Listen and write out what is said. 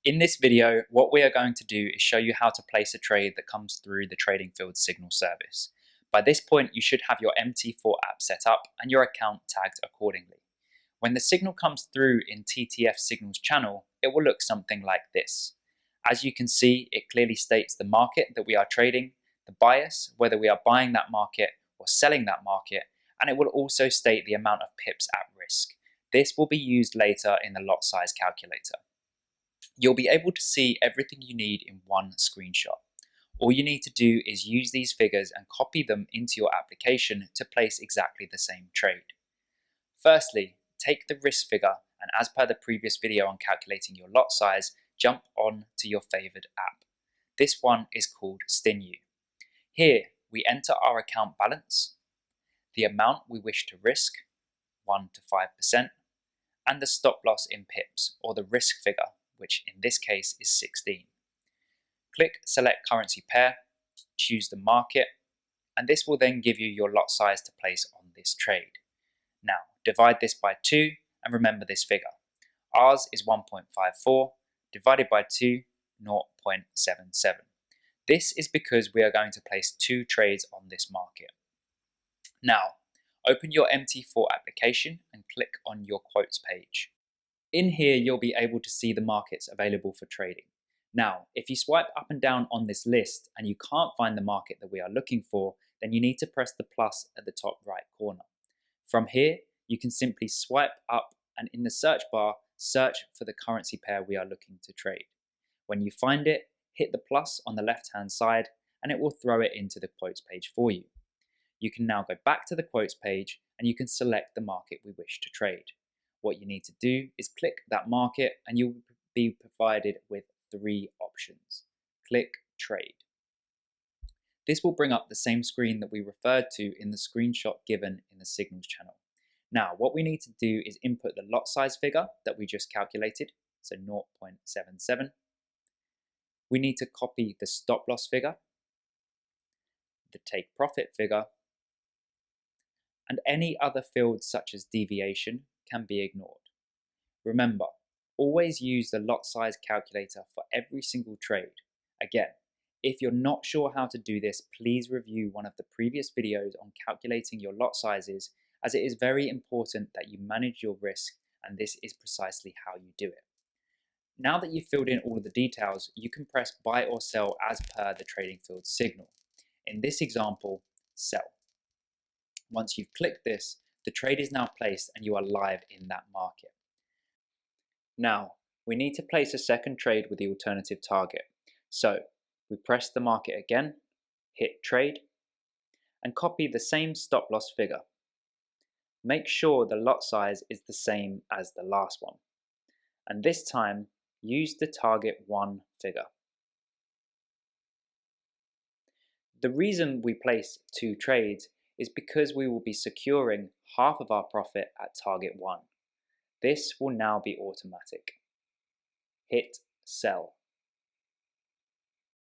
In this video, what we are going to do is show you how to place a trade that comes through the trading field signal service. By this point, you should have your MT4 app set up and your account tagged accordingly. When the signal comes through in TTF signals channel, it will look something like this. As you can see, it clearly states the market that we are trading, the bias, whether we are buying that market or selling that market, and it will also state the amount of pips at risk. This will be used later in the lot size calculator. You'll be able to see everything you need in one screenshot. All you need to do is use these figures and copy them into your application to place exactly the same trade. Firstly, take the risk figure and, as per the previous video on calculating your lot size, jump on to your favored app. This one is called StinU. Here we enter our account balance, the amount we wish to risk, 1 to 5%, and the stop loss in pips, or the risk figure, which in this case is 16. Click Select Currency Pair, choose the market, and this will then give you your lot size to place on this trade. Now, divide this by 2 and remember this figure. Ours is 1.54, divided by 2, 0.77. This is because we are going to place 2 trades on this market. Now, open your MT4 application and click on your quotes page. In here, you'll be able to see the markets available for trading. Now, if you swipe up and down on this list and you can't find the market that we are looking for, then you need to press the plus at the top right corner. From here, you can simply swipe up and in the search bar, search for the currency pair we are looking to trade. When you find it, hit the plus on the left-hand side and it will throw it into the quotes page for you. You can now go back to the quotes page and you can select the market we wish to trade. What you need to do is click that market and you'll be provided with 3 options. Click Trade. This will bring up the same screen that we referred to in the screenshot given in the signals channel. Now, what we need to do is input the lot size figure that we just calculated, so 0.77. We need to copy the stop loss figure, the take profit figure, and any other fields such as deviation can be ignored. Remember, always use the lot size calculator for every single trade. Again, if you're not sure how to do this, please review one of the previous videos on calculating your lot sizes, as it is very important that you manage your risk, and this is precisely how you do it. Now that you've filled in all of the details, you can press buy or sell as per the trading field signal. In this example, sell. Once you've clicked this, the trade is now placed and you are live in that market. Now, we need to place a second trade with the alternative target. So, we press the market again, hit trade, and copy the same stop loss figure. Make sure the lot size is the same as the last one. And this time, use the target 1 figure. The reason we place 2 trades is because we will be securing half of our profit at target 1. This will now be automatic. Hit sell.